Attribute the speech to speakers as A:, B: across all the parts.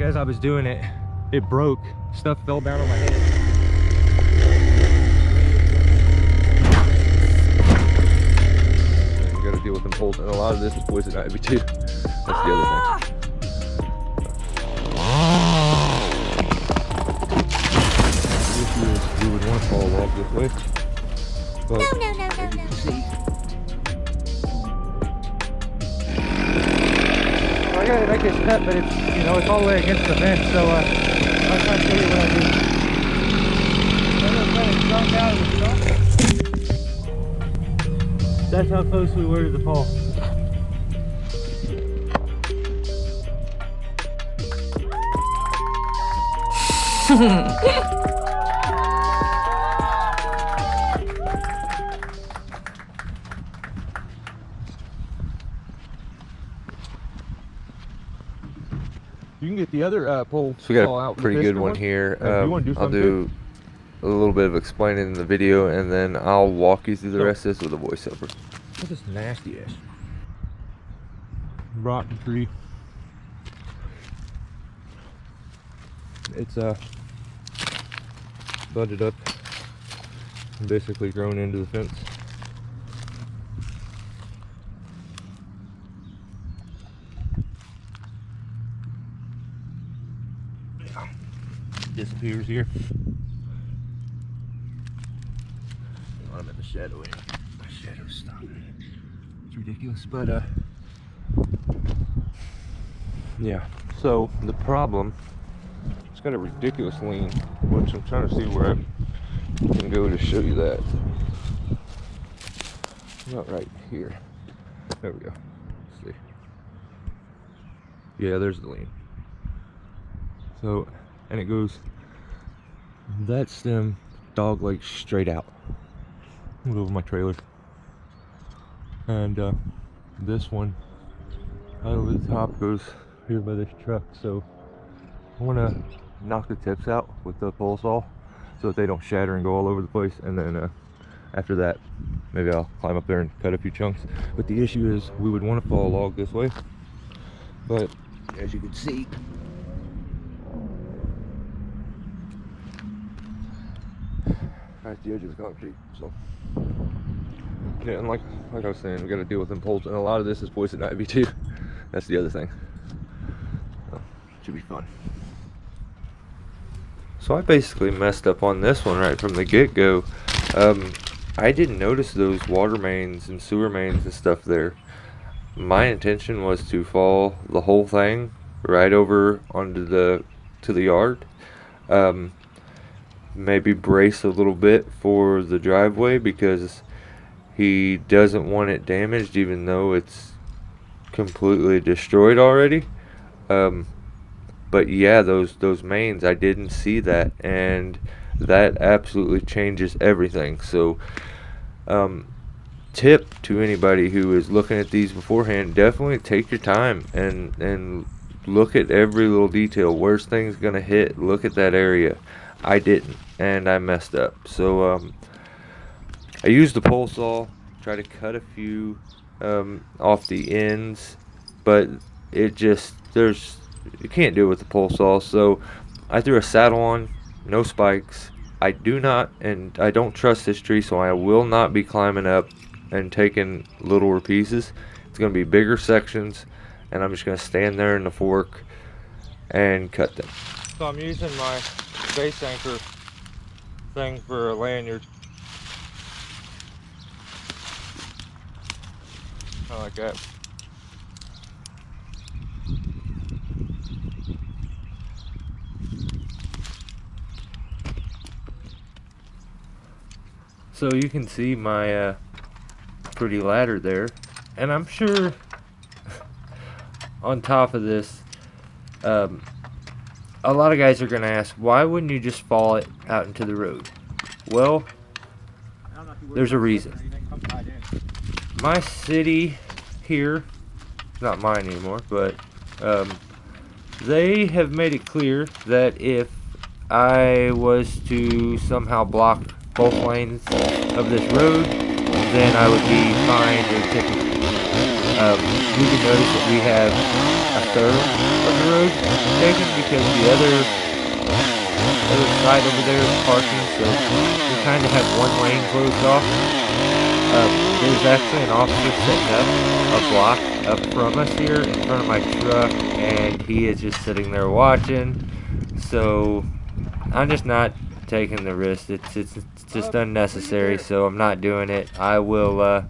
A: as I was doing it, it broke. Stuff fell down on my head. You gotta deal with them poles, and a lot of this is poison ivy too. That's the other thing. The issue is you would want to follow along this way, but as you can see, I got it. I get cut, but it's, you know, it's all the way against the fence. So I'll try to show you what I do. I'm gonna kind of jump out of the truck. That's how close we were to the pole. You can get the other pole. So we got a pretty good one here. I'll do a little bit of explaining in the video, and then I'll walk you through the rest of this with a voiceover. What's this nasty ass rotten tree? It's butted up and basically grown into the fence. Disappears here. I'm in the shadow. My shadow's stopping. It's ridiculous, but yeah. So the problem, it's got a ridiculous lean, which I'm trying to see where I can go to show you that. Not right here. There we go. Let's see. Yeah, there's the lean. So, and it goes that stem dog leg straight out. I'll go over my trailer, and this one out over the top goes here by this truck. So I want to knock the tips out with the pole saw so that they don't shatter and go all over the place, and then after that maybe I'll climb up there and cut a few chunks. But the issue is we would want to follow a log this way, but as you can see, at the edge of the concrete. So yeah, and like I was saying, we got to deal with them poles, and a lot of this is poison ivy too. That's the other thing. So, should be fun. So I basically messed up on this one right from the get-go. I didn't notice those water mains and sewer mains and stuff there. My intention was to fall the whole thing right over onto the yard. Maybe brace a little bit for the driveway because he doesn't want it damaged, even though it's completely destroyed already. But yeah, those mains, I didn't see that, and that absolutely changes everything. So tip to anybody who is looking at these beforehand, definitely take your time and look at every little detail. Where's things gonna hit? Look at that area. I didn't, and I messed up. So I used the pole saw, try to cut a few off the ends, but it just, you can't do it with the pole saw. So I threw a saddle on, no spikes. I don't trust this tree, so I will not be climbing up and taking littler pieces. It's going to be bigger sections, and I'm just going to stand there in the fork and cut them. So I'm using my base anchor thing for a lanyard. Kind of like that. So you can see my pretty ladder there, and I'm sure on top of this, a lot of guys are going to ask, why wouldn't you just fall it out into the road? Well, there's a reason. My city here, not mine anymore, but they have made it clear that if I was to somehow block both lanes of this road, then I would be fined or ticketed. You can notice that we have a third of the road taken because the other side over there is parking, so we kind of have one lane closed off. There's actually an officer sitting up a block up from us here in front of my truck, and he is just sitting there watching. So I'm just not taking the risk. It's just unnecessary, so I'm not doing it. I will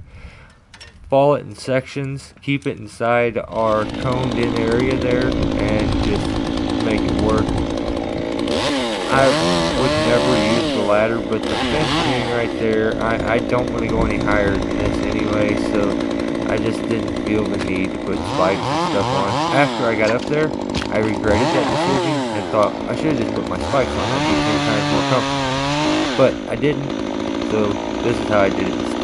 A: fall it in sections, keep it inside our coned in area there, and just make it work. I would never use the ladder, but the fence being right there, I don't want to go any higher than this anyway, so I just didn't feel the need to put spikes and stuff on. After I got up there, I regretted that decision and thought I should have just put my spikes on. It'd be 10 times more comfortable. But I didn't, so this is how I did it instead.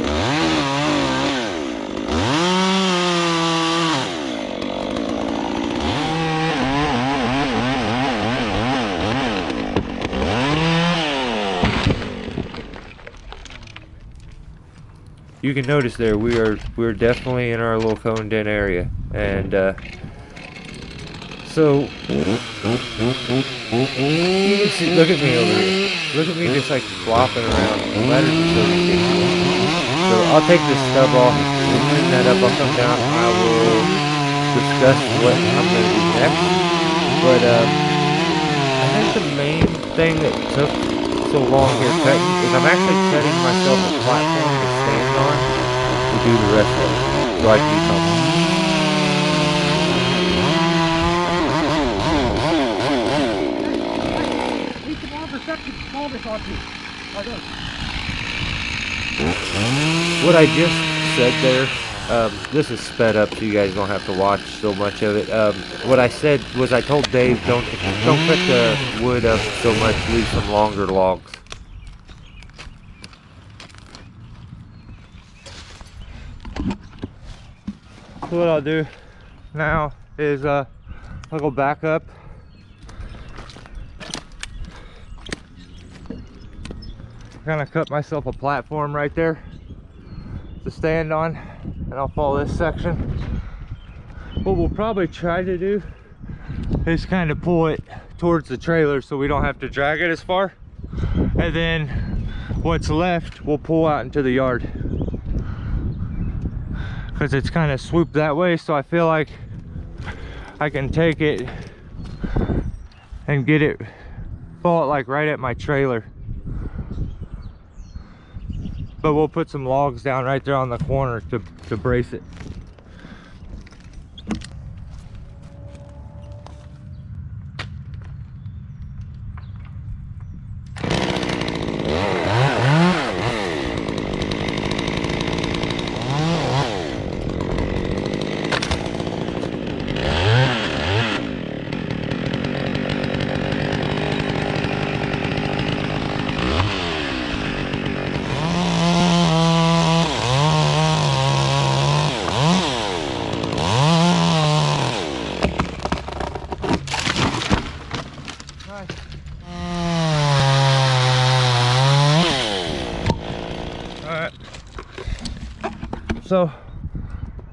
A: You can notice there we're definitely in our little coned in area, and so you can see. Look at me over here. Look at me just like flopping around. The ladder's so ridiculous. So I'll take this stub off. We'll clean that up. I'll come down. I will discuss what I'm going to do next. But I think the main thing that took so long here cutting is I'm actually setting myself a platform to stand on to do the rest of it, so I can be comfortable. What I just said there, this is sped up so you guys don't have to watch so much of it. What I said was I told Dave don't cut the wood up so much, leave some longer logs. So what I'll do now is I'll go back up. Kind of cut myself a platform right there to stand on, and I'll follow this section. What we'll probably try to do is kind of pull it towards the trailer so we don't have to drag it as far, and then what's left we'll pull out into the yard, because it's kind of swooped that way, so I feel like I can take it and get it, fall it like right at my trailer. But we'll put some logs down right there on the corner to brace it. So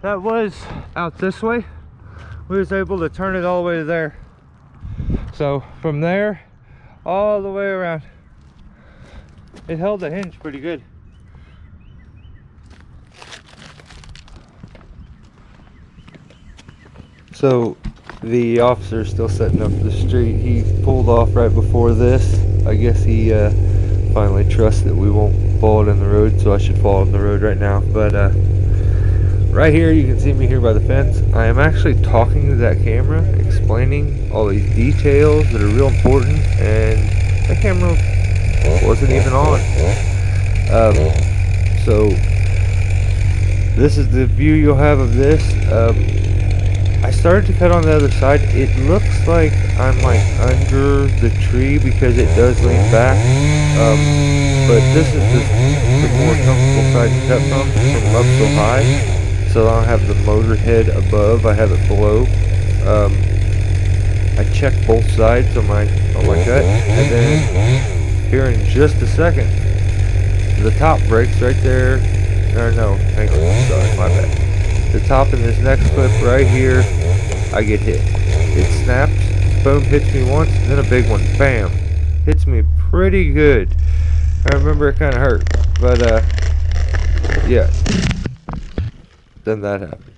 A: that was out this way. We was able to turn it all the way to there. So from there all the way around, it held the hinge pretty good. So the officer is still setting up the street. He pulled off right before this. I guess he finally trusts that we won't fall it in the road, so I should fall in the road right now. But right here, you can see me here by the fence. I am actually talking to that camera, explaining all these details that are real important, and that camera wasn't even on. So this is the view you'll have of this. I started to cut on the other side. It looks like I'm like under the tree because it does lean back. But this is the more comfortable side to cut from up so high. So I don't have the motor head above, I have it below. I check both sides on my cut, and then here in just a second, the top breaks right there. Or no, hang on, sorry, my bad. the top in this next clip right here, I get hit. It snaps, boom, hits me once, then a big one, bam, hits me pretty good. I remember it kind of hurt, but yeah, then that happened.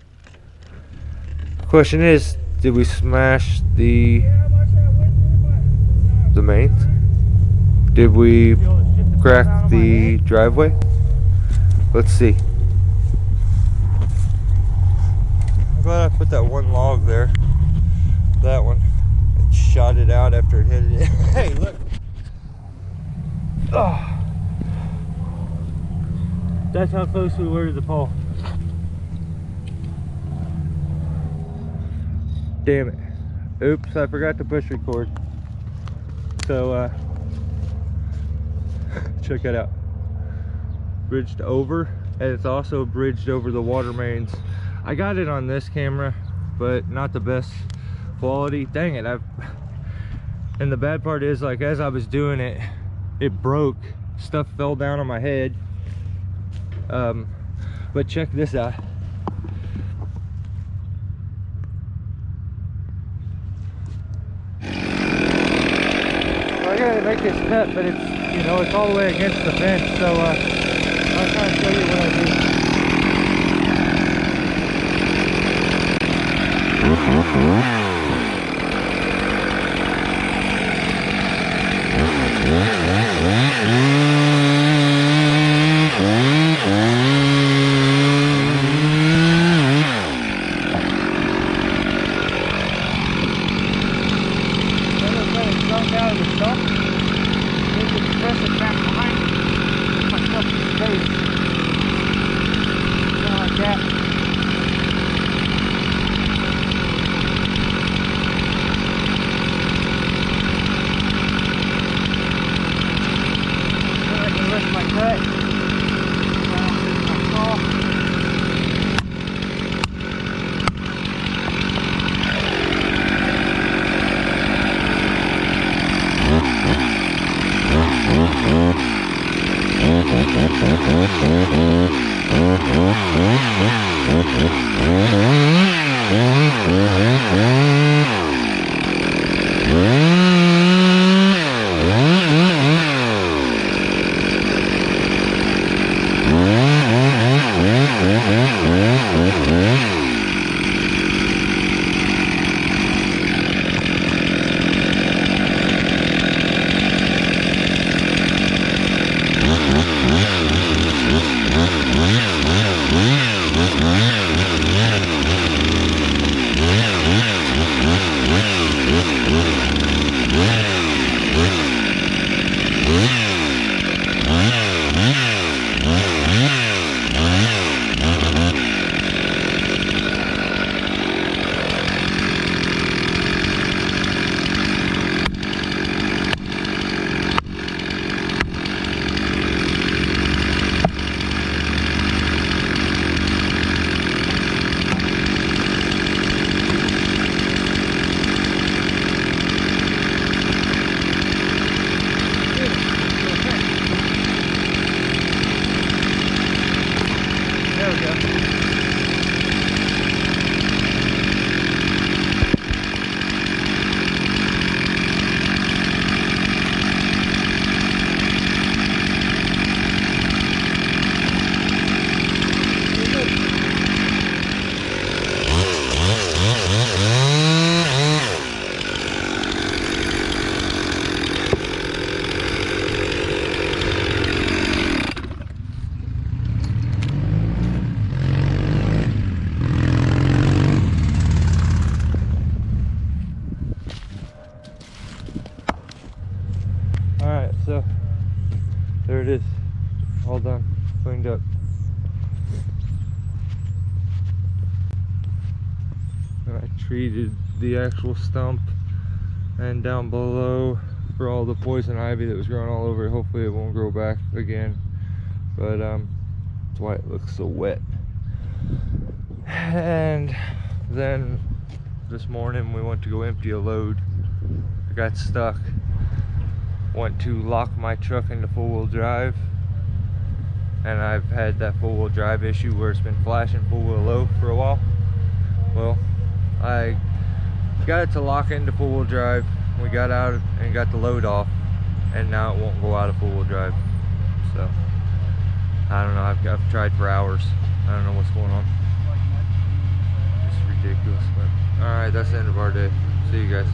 A: Question is, did we smash the mains? Did we crack the driveway? Let's see. I'm glad I put that one log there. That one. It shot it out after it hit it. Hey, look. Oh. That's how close we were to the pole. Damn it. Oops, I forgot to push record. So, check that out. Bridged over, and it's also bridged over the water mains. I got it on this camera, but not the best quality. Dang it, and the bad part is, like, as I was doing it, it broke. Stuff fell down on my head. But check this out. I gotta make this cut, but it's, you know, it's all the way against the fence, so I'll try and show you what I do. Out of the stump, then you press it back behind me, put myself in the face, kind of like that. Then I can lift my cut, my saw. Alright, so there it is, all done, cleaned up. And I treated the actual stump and down below for all the poison ivy that was growing all over it. Hopefully it won't grow back again, but that's why it looks so wet. And then this morning we went to go empty a load. I got stuck. Went to lock my truck into 4-wheel drive, and I've had that full wheel drive issue where it's been flashing full wheel low for a while. Well, I got it to lock into full wheel drive. We got out and got the load off, and now it won't go out of full wheel drive. So I don't know, I've tried for hours. I don't know what's going on. It's ridiculous. But all right, that's the end of our day. See you guys.